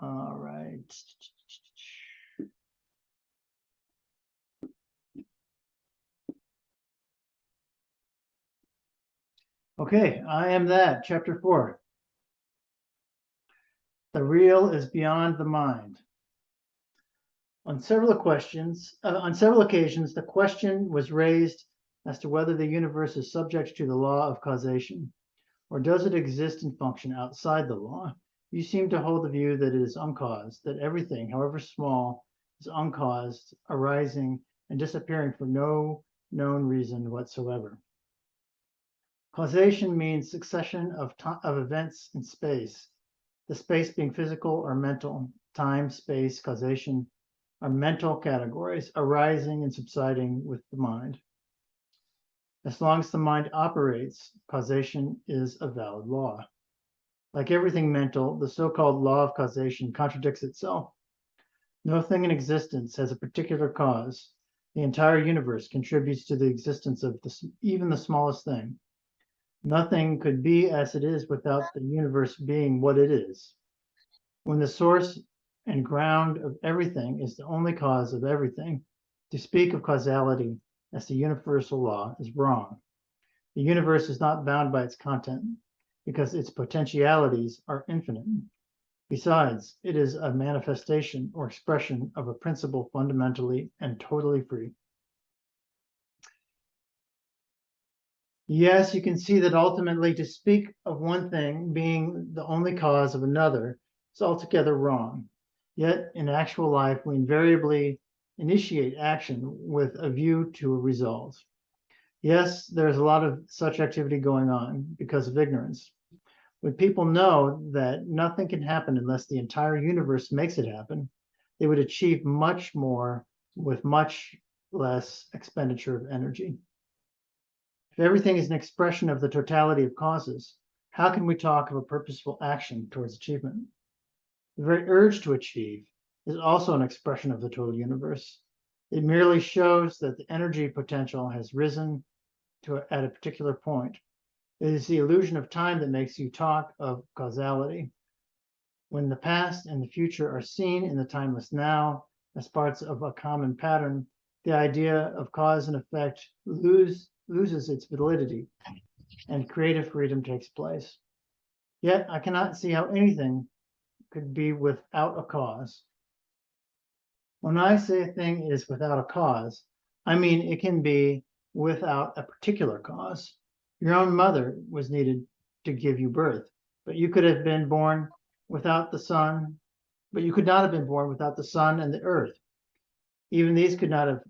All right. Okay, I am that, chapter 4. The real is beyond the mind. On several occasions, the question was raised as to whether the universe is subject to the law of causation, or does it exist and function outside the law? You seem to hold the view that it is uncaused, that everything, however small, is uncaused, arising and disappearing for no known reason whatsoever. Causation means succession of events in space, the space being physical or mental. Time, space, causation are mental categories arising and subsiding with the mind. As long as the mind operates, causation is a valid law. Like everything mental, the so-called law of causation contradicts itself. No thing in existence has a particular cause. The entire universe contributes to the existence of even the smallest thing. Nothing could be as it is without the universe being what it is. When the source and ground of everything is the only cause of everything, to speak of causality as the universal law is wrong. The universe is not bound by its content because its potentialities are infinite. Besides, it is a manifestation or expression of a principle fundamentally and totally free. Yes, you can see that ultimately to speak of one thing being the only cause of another is altogether wrong. Yet in actual life, we invariably initiate action with a view to a result. Yes, there's a lot of such activity going on because of ignorance. When people know that nothing can happen unless the entire universe makes it happen, they would achieve much more with much less expenditure of energy. If everything is an expression of the totality of causes, how can we talk of a purposeful action towards achievement? The very urge to achieve is also an expression of the total universe. It merely shows that the energy potential has risen at a particular point. It is the illusion of time that makes you talk of causality. When the past and the future are seen in the timeless now as parts of a common pattern, the idea of cause and effect loses its validity and creative freedom takes place. Yet I cannot see how anything could be without a cause. When I say a thing is without a cause, I mean it can be without a particular cause. Your own mother was needed to give you birth, but you could have been born without the sun, but you could not have been born without the sun and the earth. Even these could not have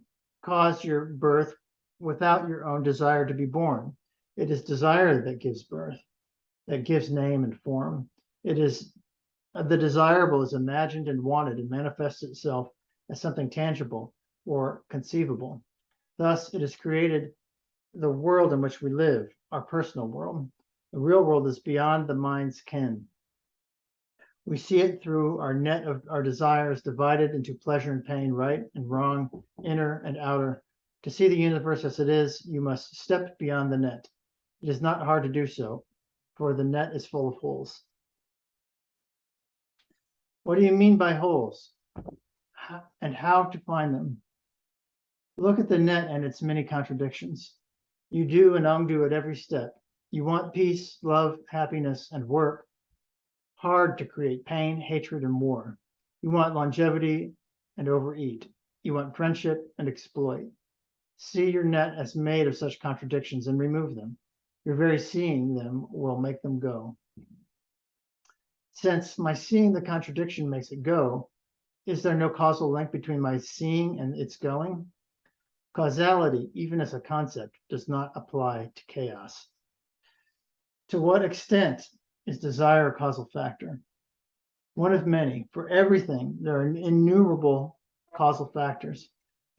caused your birth without your own desire to be born. It is desire that gives birth, that gives name and form. It is the desirable is imagined and wanted and manifests itself as something tangible or conceivable. Thus, it has created the world in which we live, our personal world. The real world is beyond the mind's ken. We see it through our net of our desires divided into pleasure and pain, right and wrong, inner and outer. To see the universe as it is, you must step beyond the net. It is not hard to do so, for the net is full of holes. What do you mean by holes? And how to find them? Look at the net and its many contradictions. You do and undo at every step. You want peace, love, happiness, and work hard to create pain, hatred, and war. You want longevity and overeat. You want friendship and exploit. See your net as made of such contradictions and remove them. Your very seeing them will make them go. Since my seeing the contradiction makes it go, is there no causal link between my seeing and its going? Causality, even as a concept, does not apply to chaos. To what extent is desire a causal factor? One of many. For everything, there are innumerable causal factors,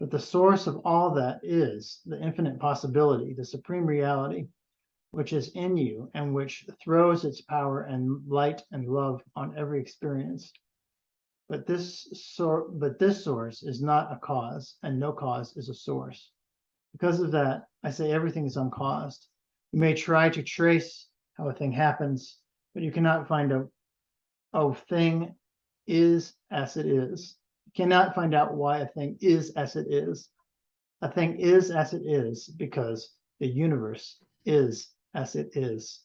but the source of all that is the infinite possibility, the supreme reality, which is in you and which throws its power and light and love on every experience. But this source is not a cause, and no cause is a source. Because of that, I say everything is uncaused. You may try to trace how a thing happens, but you cannot find a thing is as it is. You cannot find out why a thing is as it is. A thing is as it is because the universe is as it is.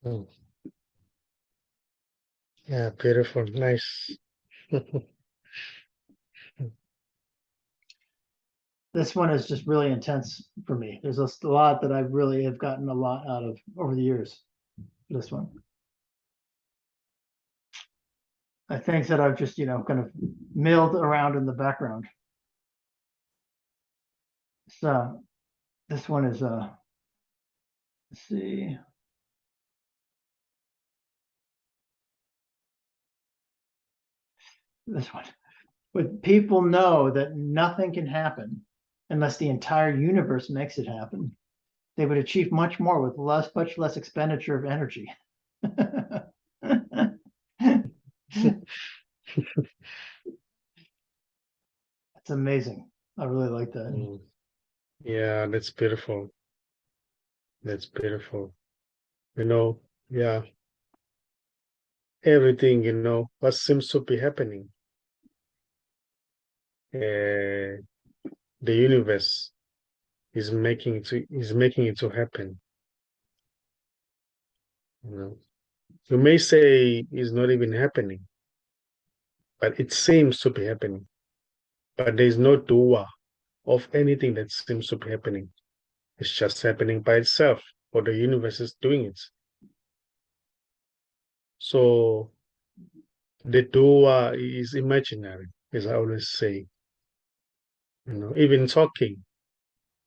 Mm. Yeah, beautiful, nice. This one is just really intense for me. There's a lot that I really have gotten a lot out of over the years. This one. I think that I've just, kind of milled around in the background. So this one is let's see. This one. But people know that nothing can happen unless the entire universe makes it happen. They would achieve much more with much less expenditure of energy. It's amazing. I really like that. Mm. Yeah, that's beautiful. That's beautiful. Yeah, everything, what seems to be happening. The universe is making it to happen. You may say it's not even happening, but it seems to be happening. But there's no doer of anything that seems to be happening. It's just happening by itself, or the universe is doing it. So the doer is imaginary, as I always say. Even talking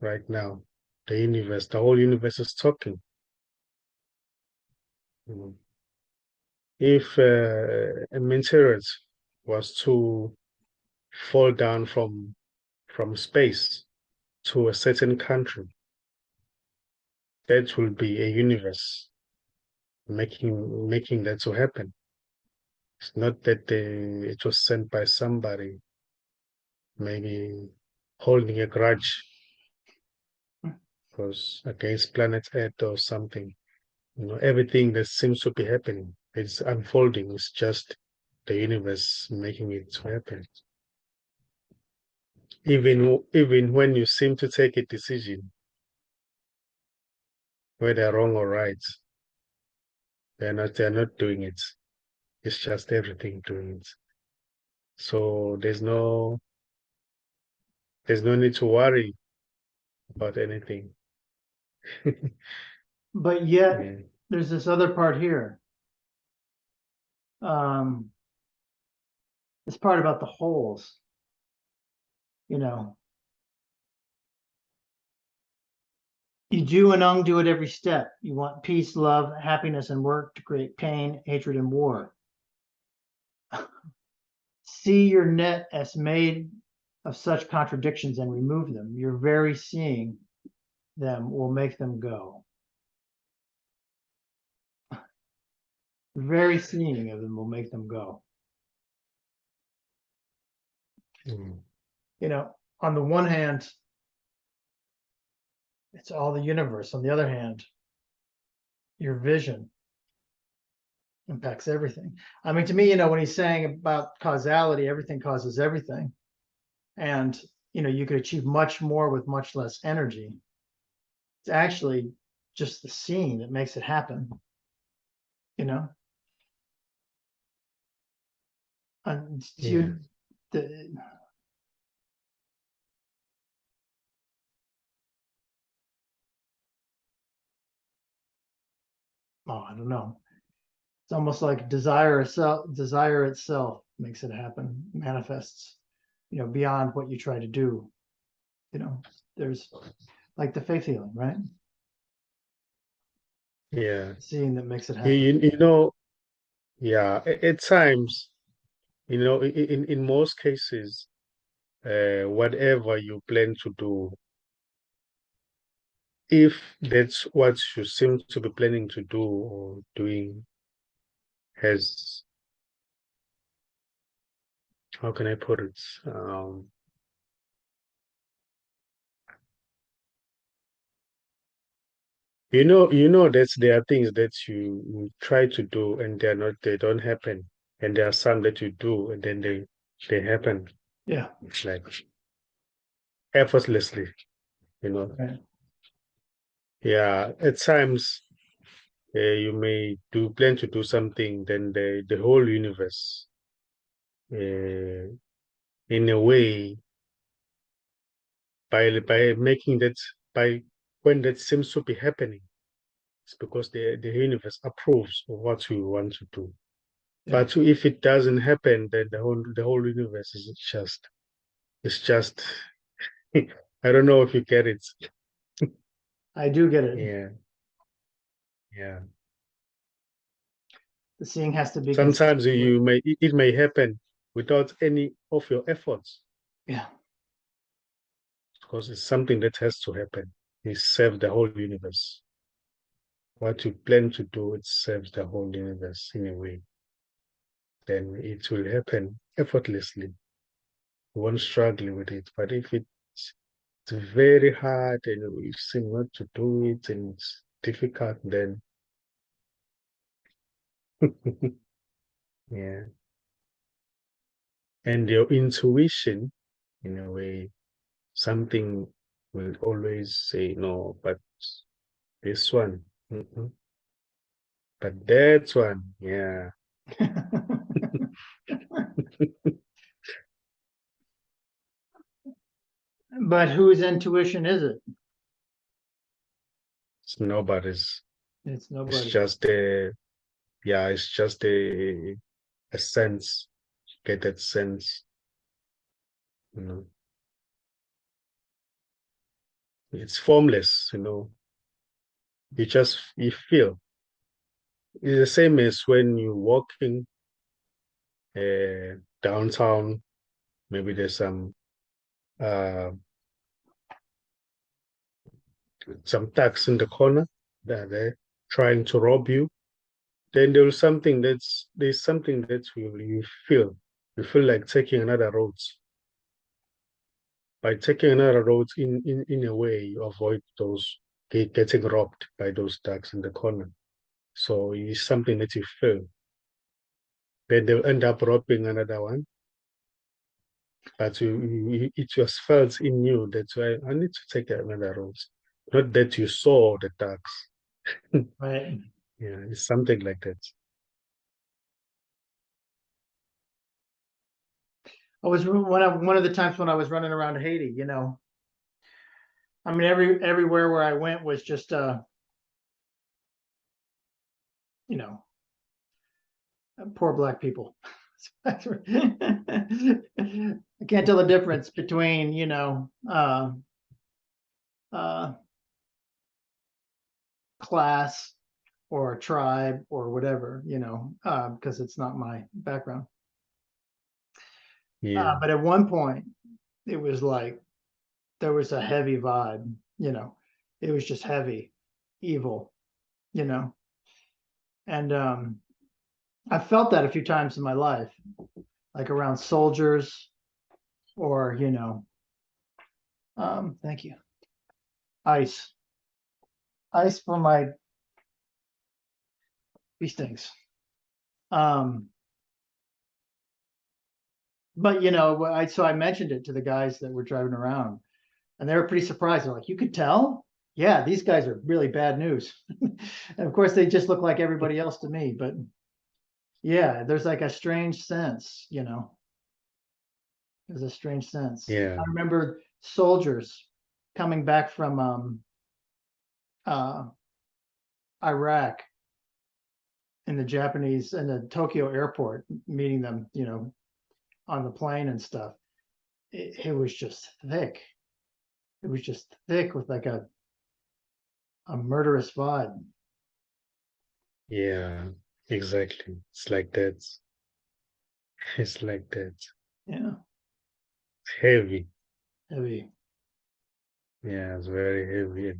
right now, the whole universe is talking. If a meteorite was to fall down from space to a certain country, that will be a universe making that to happen. It's not that it was sent by somebody, maybe holding a grudge because against planet Earth or something. Everything that seems to be happening, it's unfolding. It's just the universe making it to happen. Even when you seem to take a decision, whether wrong or right, they're not doing it. It's just everything doing it. So there's no need to worry about anything. But yet, Yeah. there's this other part here. This part about the holes. You know, you do and undo at every step. You want peace, love, happiness, and work to create pain, hatred, and war. See your net as made of such contradictions and remove them. Your very seeing them will make them go. Very seeing of them will make them go. Mm. On the one hand, it's all the universe. On the other hand, your vision impacts everything. I mean, to me, when he's saying about causality, everything causes everything. And, you could achieve much more with much less energy. It's actually just the seeing that makes it happen, And Yeah. I don't know. It's almost like desire itself makes it happen, manifests, beyond what you try to do. There's like the faith healing, right? Yeah. Seeing that makes it You, happen. you, you know, yeah, at times, in most cases, whatever you plan to do, if that's what you seem to be planning to do or doing has, how can I put it? that there are things that you try to do and they don't happen. And there are some that you do and then they happen. Yeah. It's like effortlessly, you know. Right. Yeah, at times you may plan to do something, then the whole universe, uh, in a way, by making that by when that seems to be happening, it's because the universe approves of what you want to do. Yeah. But if it doesn't happen, then the whole universe is just I don't know if you get it. I do get it. Yeah, yeah. The seeing has to be consistent Sometimes with, it may happen without any of your efforts yeah. because it's something that has to happen. It serves the whole universe. What you plan to do, it serves the whole universe in a way. Then it will happen effortlessly. You won't struggle with it. But if it's very hard and you seem not to do it and it's difficult, then yeah. And your intuition, in a way, something will always say no, but this one, but that one, yeah. But whose intuition is it? It's nobody's. It's It's nobody. just it's just a sense. Get that sense, you know. It's formless, you know. You feel. It's the same as when you're walking downtown. Maybe there's uh, some thugs in the corner that they're trying to rob you. Then there's something that you feel. You feel like taking another road. By taking another road in a way, you avoid those getting robbed by those thugs in the corner. So it's something that you feel. Then they'll end up robbing another one. But it was felt in you. That's why I need to take another road. Not that you saw the thugs. Right. Yeah, it's something like that. I was one of the times when I was running around Haiti, I mean, everywhere where I went was just you know, poor black people. I can't tell the difference between, uh, class or tribe or whatever, because it's not my background. Yeah, But at one point, it was like there was a heavy vibe, it was just heavy, evil, you know, and I felt that a few times in my life, like around soldiers or, thank you, ice, ice for my these things. But so I mentioned it to the guys that were driving around, and they were pretty surprised. They're like, "You could tell? Yeah, these guys are really bad news." And of course, they just look like everybody else to me. But yeah, there's like a strange sense, There's a strange sense. yeah, I remember soldiers coming back from uh, Iraq in the Tokyo airport, meeting them, on the plane and stuff. It was just thick. It was just thick with like a murderous vibe. yeah, exactly. It's like that. It's like that. Yeah, It's heavy. heavy. Yeah, it's very heavy.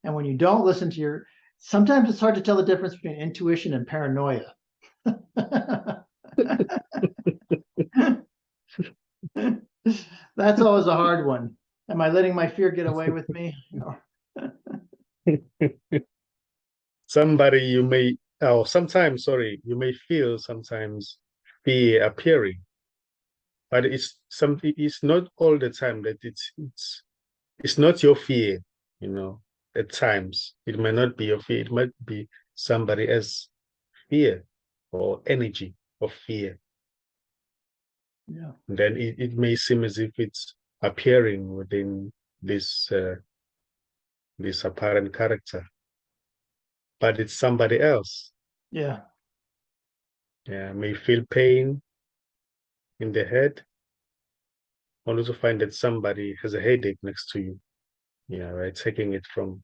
And when you don't listen to sometimes it's hard to tell the difference between intuition and paranoia. That's always a hard one. Am I letting my fear get away with me? Somebody you may, oh, sometimes, sorry, you may feel sometimes fear appearing, but it's not all the time that it's not your fear, you know. At times, it might not be your fear, it might be somebody else's fear or energy of fear. Yeah. Then it may seem as if it's appearing within this apparent character, but it's somebody else. Yeah. Yeah, may feel pain in the head, only to find that somebody has a headache next to you. Yeah, right, taking it from.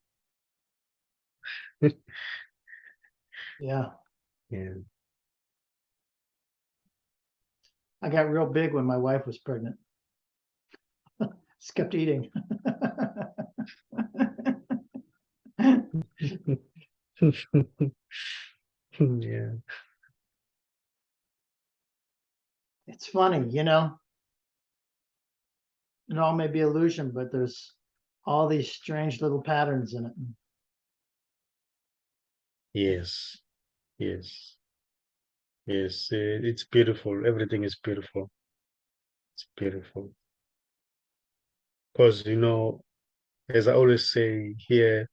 Yeah. Yeah. I got real big when my wife was pregnant. Skipped eating. Yeah. It's funny, you know, it all may be illusion, but there's all these strange little patterns in it. Yes. Yes. Yes. It's beautiful. Everything is beautiful. It's beautiful. Because, you know, as I always say here,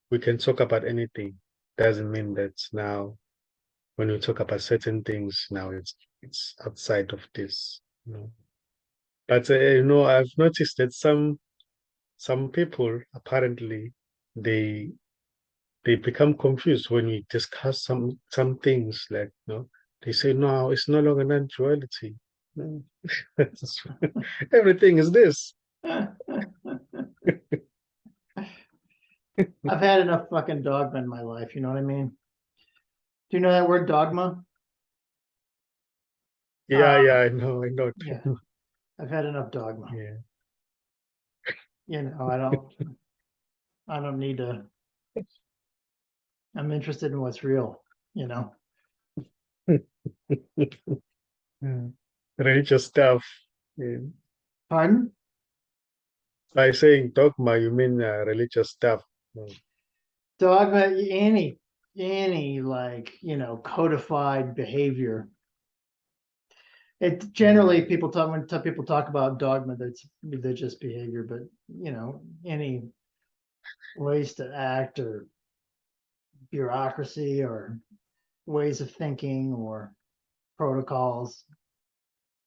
we can talk about anything. Doesn't mean that now when we talk about certain things, now it's outside of this, you know. But you know, I've noticed that some people apparently they they become confused when we discuss some things, like, you know, they say no, it's no longer non-duality. No. Everything is this. I've had enough fucking dogma in my life, you know what I mean? Do you know that word dogma? Yeah, yeah, I know. Yeah, I've had enough dogma. Yeah. You know, I don't need to, I'm interested in what's real, you know? Yeah. Religious stuff. Yeah. Pardon? By saying dogma, you mean religious stuff. Mm. Dogma, any like, you know, codified behavior. It generally people talk when people talk about dogma, that's religious behavior, but you know, any ways to act or bureaucracy or ways of thinking or protocols.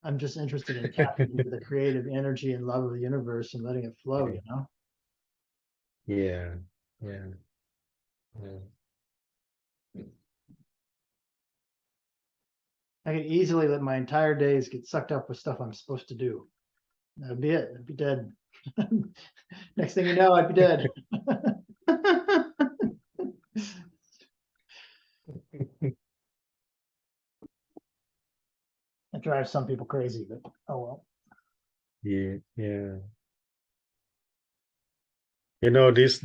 I'm just interested in tapping into the creative energy and love of the universe and letting it flow, you know? Yeah, yeah, yeah. I could easily let my entire days get sucked up with stuff I'm supposed to do. That'd be it. I'd be dead. Next thing you know, I'd be dead. It drives some people crazy, but oh well. Yeah, yeah. You know, this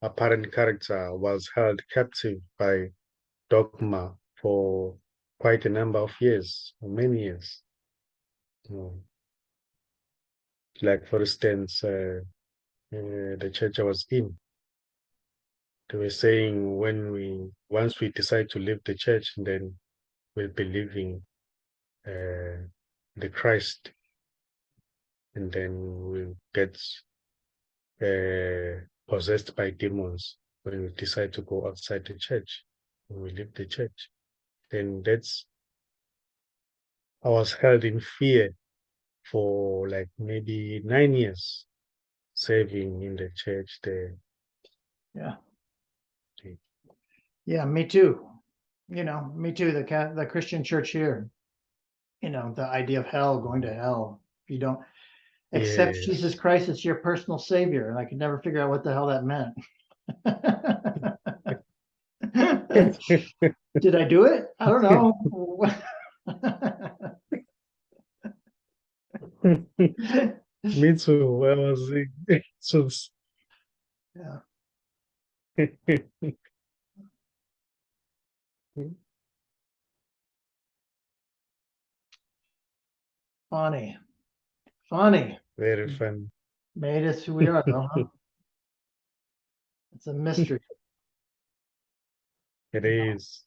apparent character was held captive by dogma for quite a number of years, or many years. Mm. Like, for instance, the church I was in, they were saying once we decide to leave the church, then we'll be leaving the Christ, and then we'll get possessed by demons when we decide to go outside the church, when we leave the church. Then I was held in fear for like maybe 9 years, serving in the church there. Yeah. Yeah, me too. You know, me too. The Christian church here, you know, the idea of hell, going to hell. If you don't accept Jesus Yes. Christ as your personal savior. And I could never figure out what the hell that meant. Did I do it? I don't know. Me too. I was so Yeah, funny, funny. very fun. Made us who we are, though, huh? It's a mystery. It is.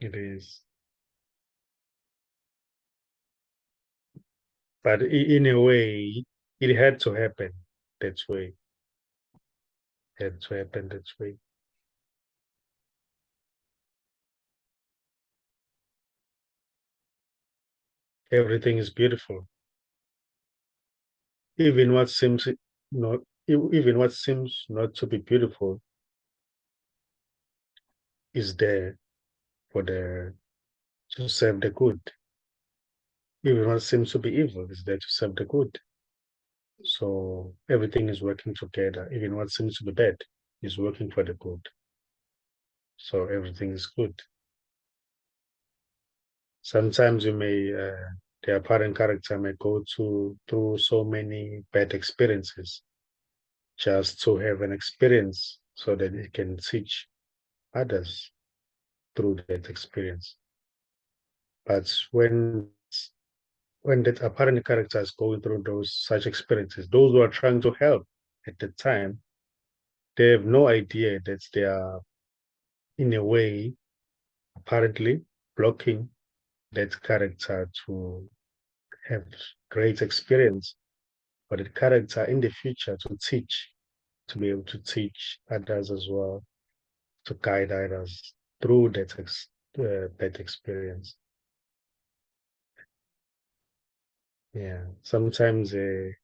It is. But in a way, it had to happen that way. Had to happen that way. Everything is beautiful. Even what seems not, even what seems not to be beautiful is there for the to serve the good. Even what seems to be evil is there to serve the good. So everything is working together. Even what seems to be bad is working for the good. So everything is good. Sometimes the apparent character may go through so many bad experiences just to have an experience so that it can teach others through that experience. But when that apparent character is going through those such experiences, those who are trying to help at the time, they have no idea that they are in a way apparently blocking that character to have great experience for the character in the future to teach, to be able to teach others as well, to guide others through that experience. Yeah, sometimes it's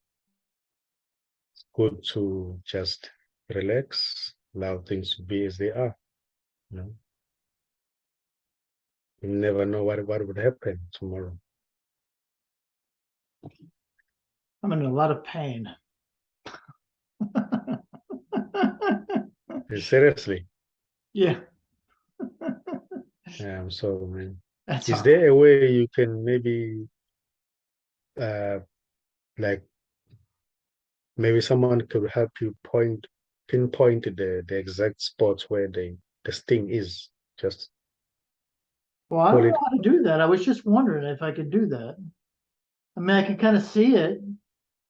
good to just relax, allow things to be as they are. You know, you never know what would happen tomorrow. I'm in a lot of pain. Seriously, Yeah, so man, that's is all right. there a way you can maybe uh like maybe someone could help you pinpoint the exact spot where the sting is. Just Well, I pull don't know it. how to do that. I was just wondering if I could do that. I mean, I can kind of see it.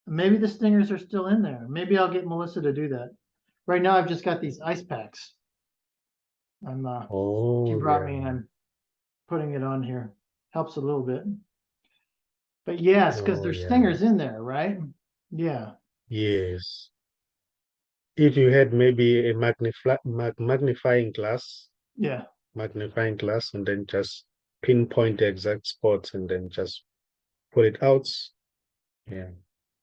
Maybe the stingers are still in there. Maybe I'll get Melissa to do that. Right now, I've just got these ice packs. She Oh brought yeah. me and I'm putting it on here. Helps a little bit. But yes, because Oh there's yeah. stingers in there, right? Yeah, Yes. If you had maybe a yeah, magnifying glass, and then just pinpoint the exact spots, and then just pull it out. Yeah.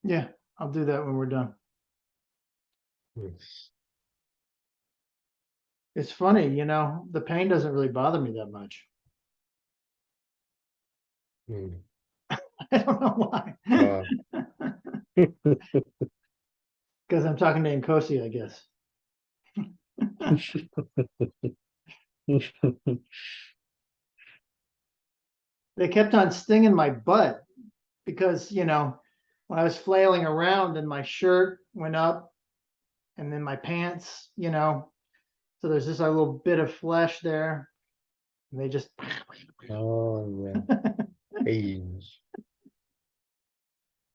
yeah. I'll do that when we're done. Yes. It's funny, the pain doesn't really bother me that much. Mm. I don't know why. Wow. Because I'm talking to Nkosi, I guess. They kept on stinging my butt because, when I was flailing around and my shirt went up and then my pants, so there's just a little bit of flesh there. And they just, Oh yeah. Hey.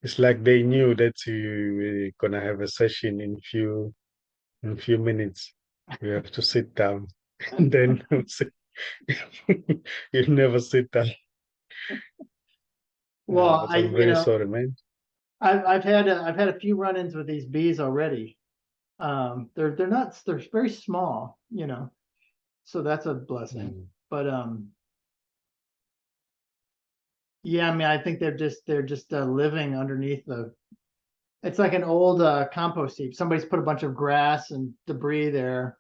It's like they knew that you were gonna have a session in few minutes. You have to sit down, and then you never sit down. well, But I'm very sorry, man. I've had a few run-ins with these bees already. They're not, they're very small, so that's a blessing. Mm. But yeah, I mean, I think they're just living underneath it's like an old compost heap. Somebody's put a bunch of grass and debris there,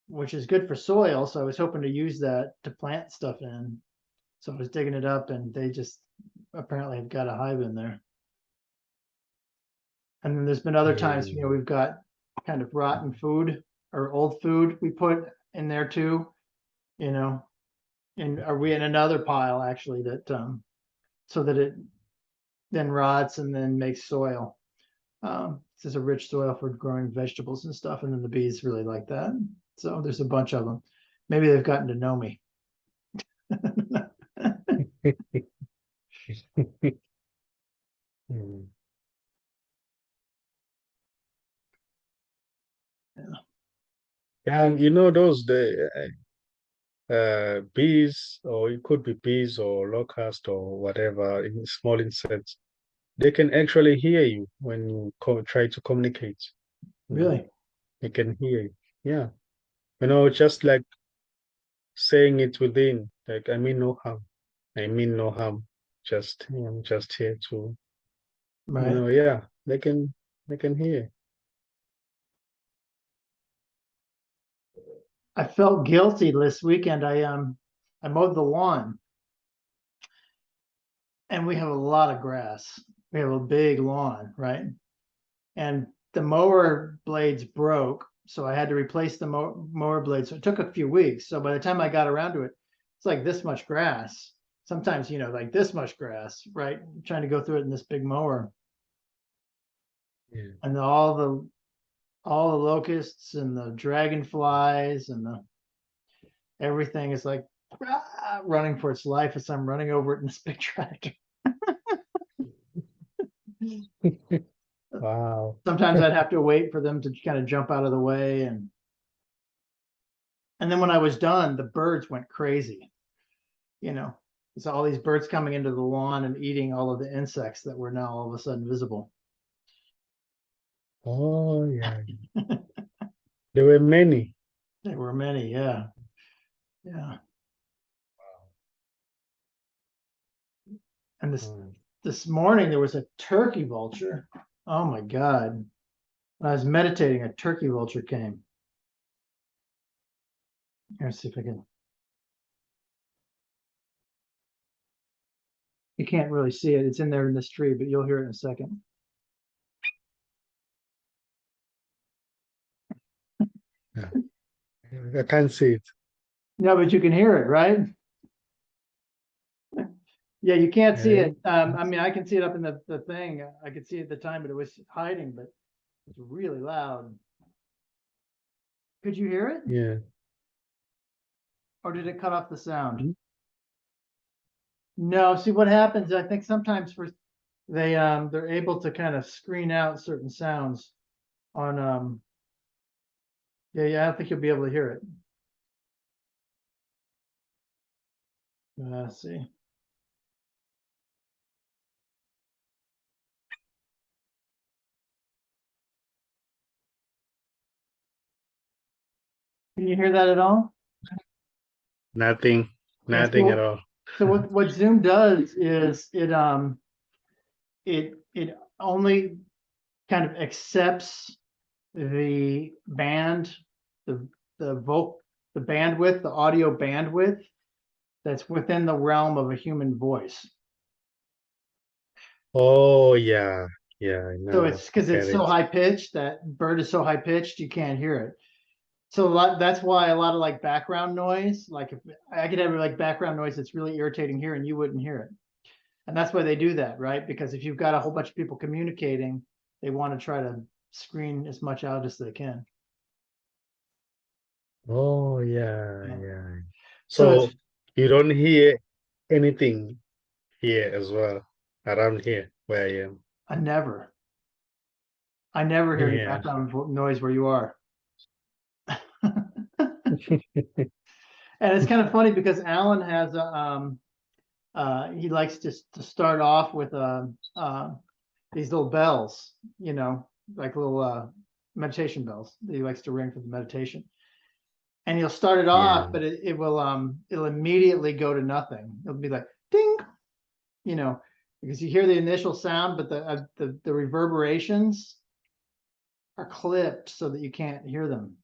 which is good for soil. So I was hoping to use that to plant stuff in. So I was digging it up, and they just apparently have got a hive in there. And then there's been other times, Mm. we've got kind of rotten food or old food we put in there too, you know, and are we in another pile actually that so that it then rots and then makes soil. This is a rich soil for growing vegetables and stuff, and then the bees really like that. So there's a bunch of them. Maybe they've gotten to know me. Mm. Yeah. Yeah, and you know the bees, or it could be bees or locust or whatever, in small insects. They can actually hear you when you try to communicate. Really? They can hear you. Yeah. Just like saying it within, like I mean no harm. I mean no harm. I'm just here to, Right. yeah, they can hear. I felt guilty this weekend. I mowed the lawn and we have a lot of grass. We have a big lawn, right? And the mower blades broke, so I had to replace the mower blades. So it took a few weeks. So by the time I got around to it, it's like this much grass. Sometimes, like this much grass, right? Trying to go through it in this big mower. Yeah. And all the locusts and the dragonflies and everything is like running for its life as I'm running over it in this big tractor. Wow. Sometimes I'd have to wait for them to kind of jump out of the way, and then when I was done, the birds went crazy. You know, it's all these birds coming into the lawn and eating all of the insects that were now all of a sudden visible. Oh yeah. There were many. There were many, yeah, yeah. And Mm. this morning there was a turkey vulture. Oh my God! When I was meditating, a turkey vulture came. Let's see if I can. You can't really see it. It's in there in this tree, but you'll hear it in a second. Yeah. I can't see it. No, but you can hear it, right? Yeah, you can't see Yeah. it. I mean, I can see it up in the thing. I could see it at the time, but it was hiding, but it's really loud. Could you hear it? Yeah. Or did it cut off the sound? Mhm. No, see what happens, I think sometimes they're able to kind of screen out certain sounds on yeah, I don't think you'll be able to hear it. Let's see. Can you hear that at all? Nothing. Yeah, Nothing at all. so what Zoom does is it only kind of accepts the band, the the voc the bandwidth, the audio bandwidth that's within the realm of a human voice. Oh yeah. Yeah, I So know. it's I because get it's so it. high pitched, that bird is so high pitched you can't hear it. So that's why a lot of like background noise, like if I could have like background noise that's really irritating here and you wouldn't hear it. And that's why they do that, right? Because if you've got a whole bunch of people communicating, they want to try to screen as much out as they can. Oh yeah, Yeah. yeah. So it's So you don't hear anything here as well, around here where I am. I never I never hear any Yeah. background noise where you are. And it's kind of funny because Alan has a he likes to start off with these little bells, like little meditation bells that he likes to ring for the meditation. And he'll start it Yeah. off, but it'll immediately go to nothing. It'll be like ding, you know, because you hear the initial sound, but the reverberations are clipped so that you can't hear them.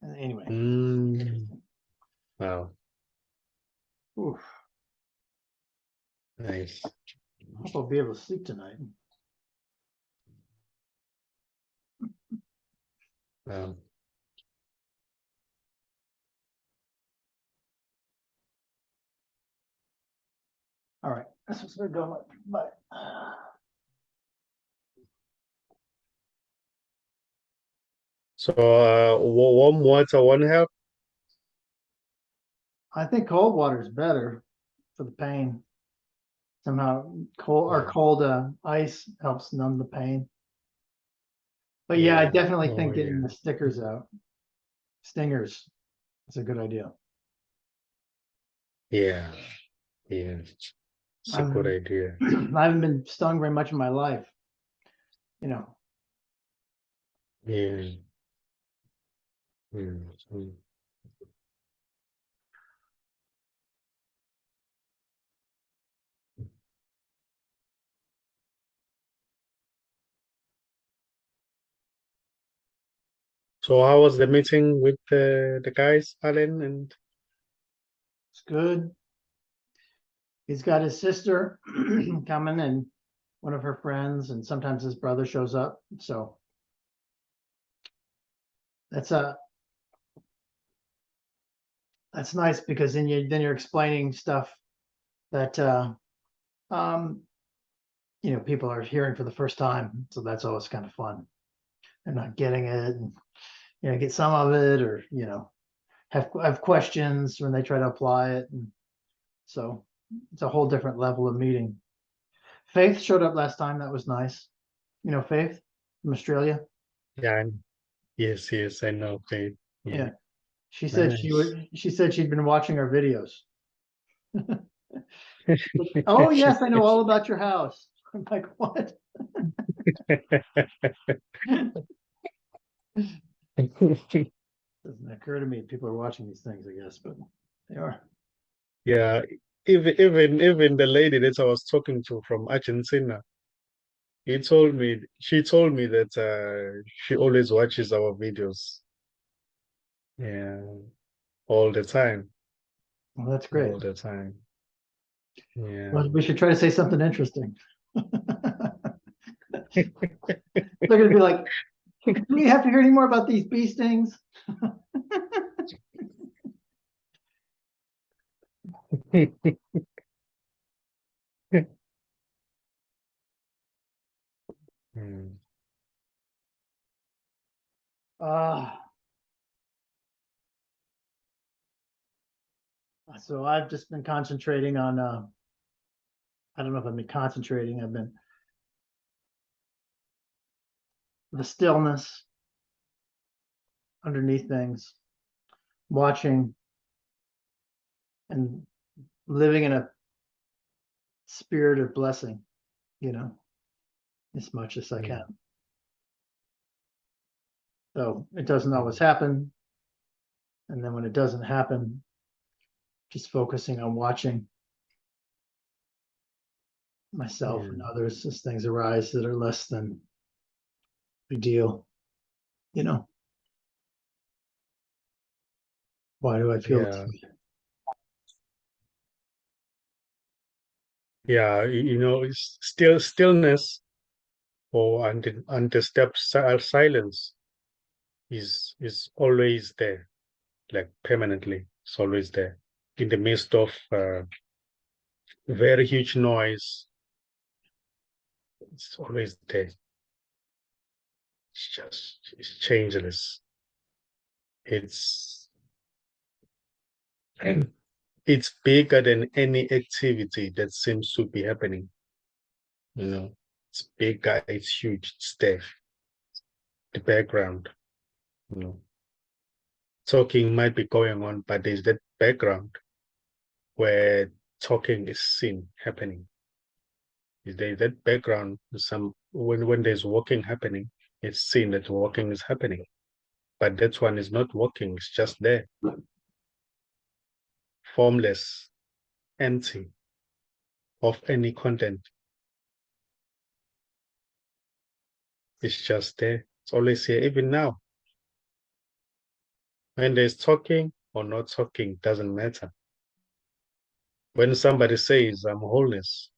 Anyway, Mm. Wow. oof, Nice. I hope I'll be able to sleep tonight. Wow. All right, this is gonna go, but So warm water won't help? I think cold water is better for the pain. Somehow Oh, cold ice helps numb the pain. But yeah, I yeah. definitely Oh think getting yeah. the stickers out. Stingers. It's a good idea. Yeah, yeah. It's a good idea. I haven't been stung very much in my life. You know, Yeah. Mm, mm. So how was the meeting with the guys, Alan and it's good. He's got his sister coming and one of her friends, and sometimes his brother shows up. So that's that's nice because then you're explaining stuff that um people are hearing for the first time. So that's always kind of fun. They're not getting it, and get some of it, or have questions when they try to apply it. And so it's a whole different level of meeting. Faith showed up last time. That was nice. Faith from Australia. yeah, yes, yes, I know. Okay. Yeah, Yeah. She said nice. she said she'd been watching our videos. Oh yes, I know all about your house. I'm like, what? Doesn't occur to me people are watching these things, I guess, but they are. Yeah, even the lady that I was talking to from Argentina, she told me that she always watches our videos. Yeah, all the time, Well, that's great. all the time. Yeah. Well, we should try to say something interesting. They're gonna be like, do we have to hear any more about these bee stings? Mm, Uh, so I've just been concentrating on I don't know if I've been concentrating, I've been the stillness underneath things, watching and living in a spirit of blessing, as much as I mm, can. So it doesn't always happen. And then when it doesn't happen, just focusing on watching myself and mm, others as things arise that are less than big deal. You know, why do I feel this yeah, way? yeah. It's stillness or undisturbed silence is always there, like permanently. It's always there in the midst of very huge noise. It's always there. It's changeless. It's it's bigger than any activity that seems to be happening. It's bigger. It's huge. It's there. The background. You know, talking might be going on, but there's that background where talking is seen happening. There's that background. When there's walking happening, it's seen that walking is happening. But that one is not walking. It's just there, formless, empty of any content. It's just there. It's always here. Even now, when there's talking or not talking, doesn't matter. When somebody says I'm wholeness,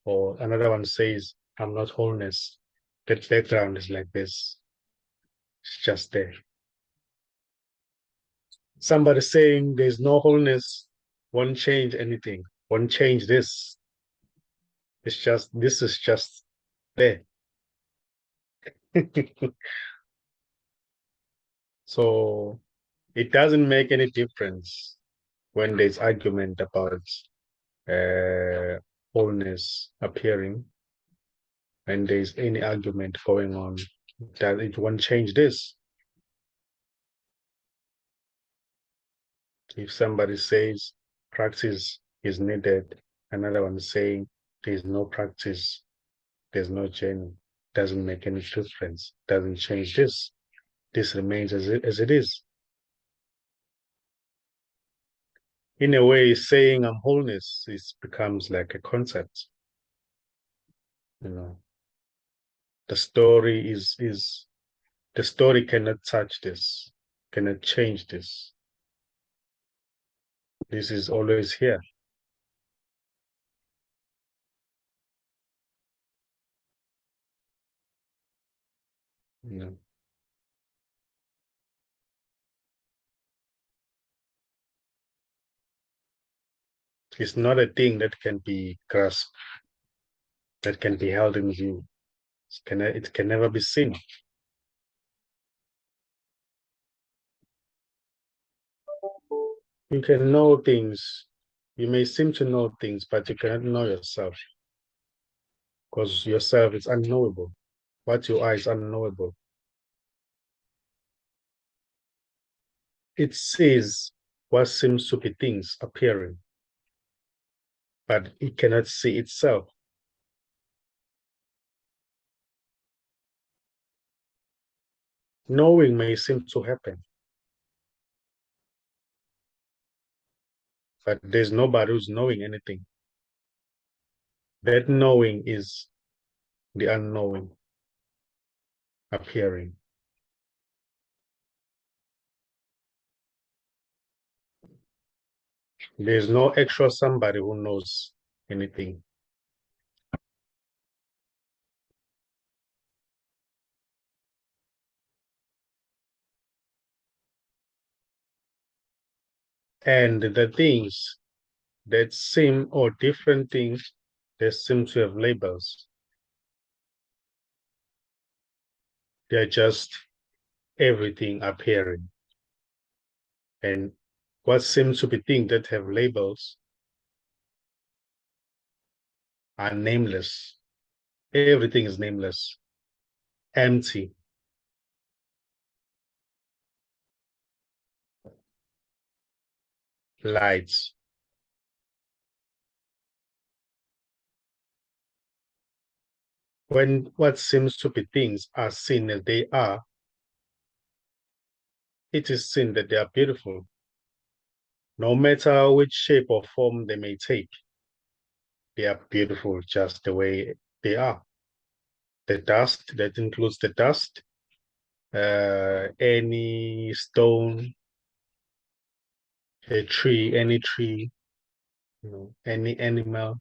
or another one says I'm not wholeness, that background is like this. It's just there. Somebody saying there's no wholeness won't change anything, won't change this. This is just there. So it doesn't make any difference when there's argument about uh, wholeness appearing, and there's any argument going on, that it won't change this. If somebody says practice is needed, another one saying there's no practice, there's no journey, doesn't make any difference, doesn't change this. This remains as it is. In a way, saying I'm wholeness becomes like a concept. You know, the story is the story cannot touch this, cannot change this. This is always here. You know, it's not a thing that can be grasped, that can be held in view. It can never be seen. You can know things. You may seem to know things, but you cannot know yourself because yourself is unknowable. What you are is unknowable. It sees what seems to be things appearing, but it cannot see itself. Knowing may seem to happen, but there's nobody who's knowing anything. That knowing is the unknowing appearing. There's no actual somebody who knows anything. And the things that seem, or different things that seem to have labels, they're just everything appearing. And what seems to be things that have labels are nameless. Everything is nameless, empty. Lights. When what seems to be things are seen as they are, it is seen that they are beautiful, no matter which shape or form they may take. They are beautiful just the way they are. The dust, that includes the dust, any stone, a tree, any tree, you know, any animal,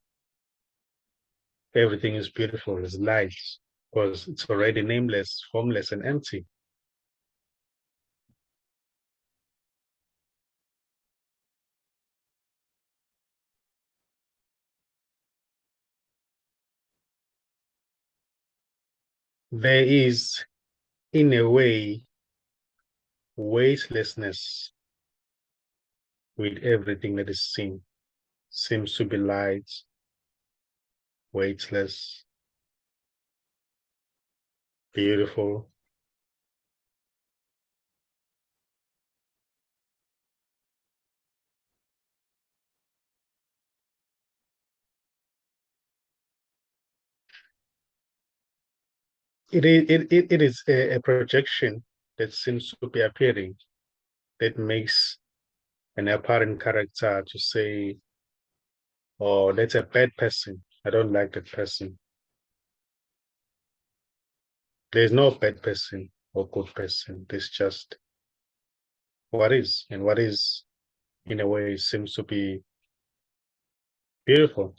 everything is beautiful, it's light, because it's already nameless, formless, and empty. There is, in a way, weightlessness with everything that is seen. Seems to be light, weightless, beautiful. It is a projection that seems to be appearing that makes an apparent character to say, oh, that's a bad person. I don't like that person. There's no bad person or good person. There's just what is, and what is, in a way, seems to be beautiful.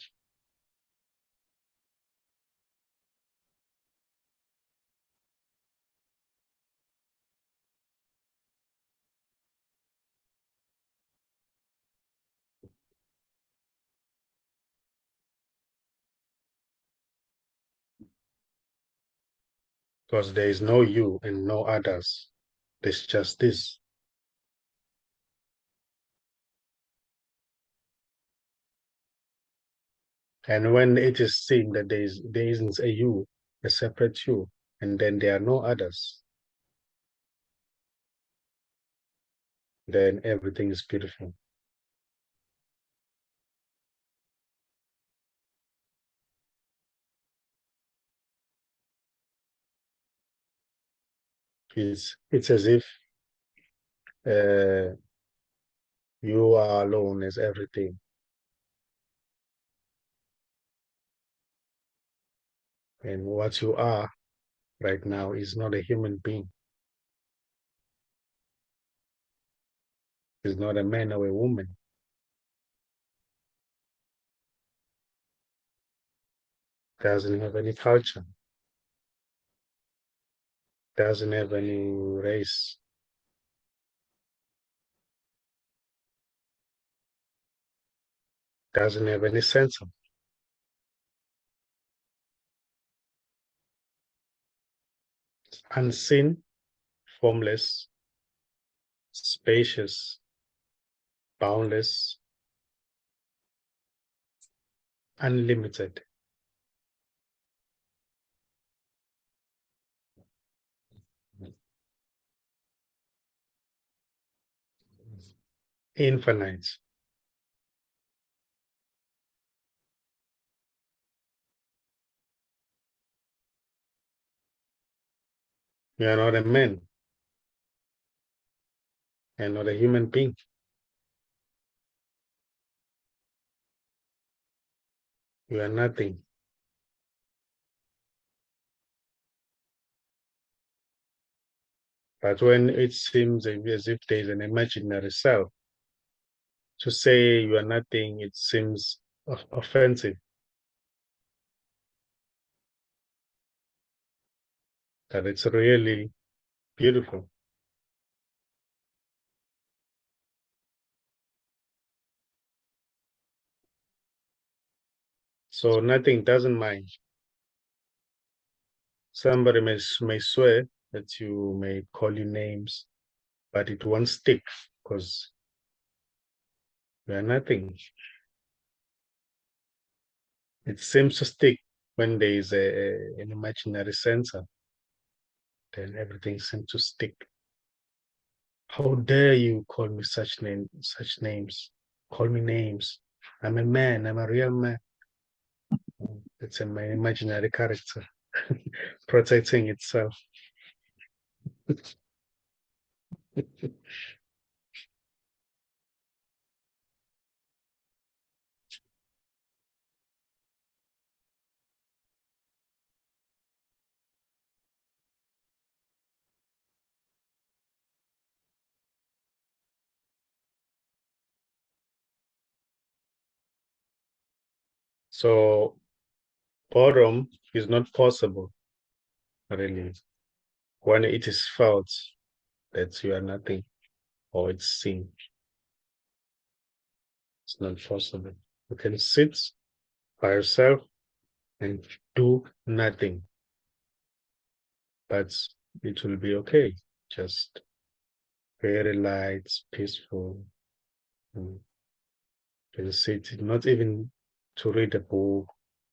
Because there is no you and no others. There's just this. And when it is seen that there isn't a you, a separate you, and then there are no others, then everything is beautiful. It's as if you are alone as everything. And what you are right now is not a human being. It's not a man or a woman. Doesn't have any culture. Doesn't have any race. Doesn't have any sense of unseen, formless, spacious, boundless, unlimited. Infinite. You are not a man. And not a human being. You are nothing. But when it seems as if there is an imaginary self, to say you are nothing, it seems offensive. That it's really beautiful. So nothing doesn't mind. Somebody may swear that you may call you names, but it won't stick because you are nothing. It seems to stick when there is an imaginary sensor, then everything seems to stick. How dare you call me such names? Call me names. I'm a man. I'm a real man. It's my imaginary character protecting itself. So boredom is not possible, really, when it is felt that you are nothing or it's seen. It's not possible. You can sit by yourself and do nothing, but it will be okay. Just very light, peaceful. You can sit, not even to read a book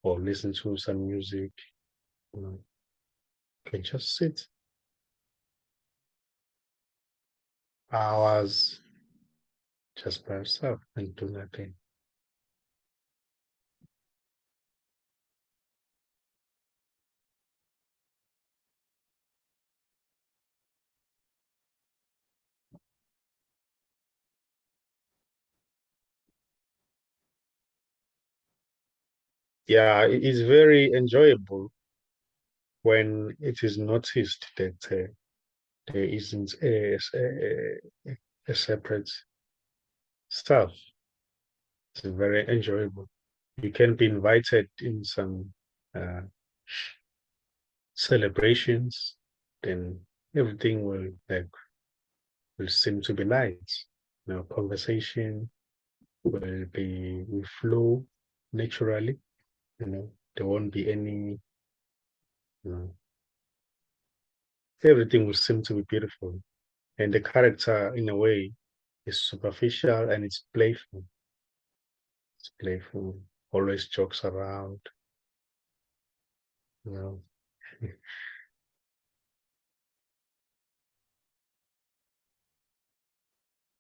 or listen to some music. You can just sit hours just by yourself and do nothing. Yeah, it is very enjoyable when it is noticed that there isn't a separate stuff. It's very enjoyable. You can be invited in some uh, celebrations, then everything will seem to be light. Conversation will flow naturally. There won't be any. You know, everything will seem to be beautiful, and the character, in a way, is superficial and it's playful. It's playful. Always jokes around. You know,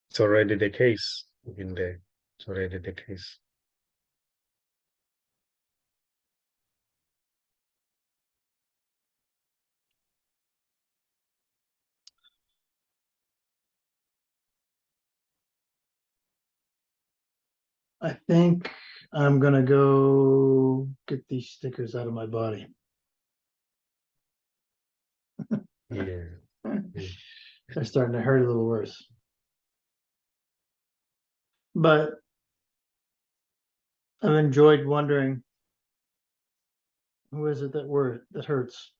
it's already the case. Even there, it's already the case. I think I'm gonna go get these stickers out of my body. Yeah. Yeah. They're starting to hurt a little worse. But I've enjoyed wondering, who is it that hurts?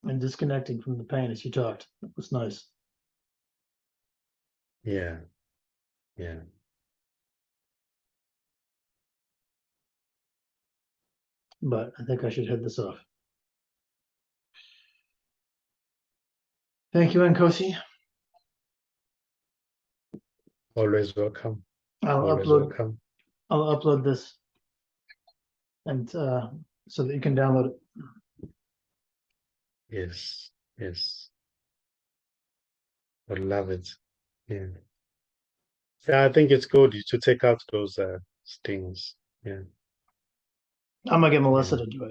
And disconnecting from the pain as you talked. That was nice. Yeah. Yeah. But I think I should head this off. Thank you, Nkosi. Always welcome. I'll Always upload welcome. I'll upload this and so that you can download it. Yes. Yes. I love it. Yeah. Yeah, I think it's good to take out those stings. Yeah. I'm gonna get Melissa Yeah. to do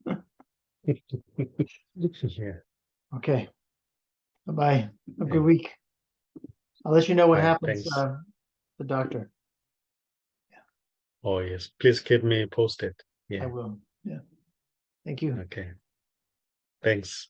it. Yeah. Okay. Bye-bye. Have a good Yeah. week. I'll let you know what Bye. happens, Thanks. the doctor. Oh yes. Please keep me posted. I Yeah. will. Yeah. Thank you. Okay. Thanks.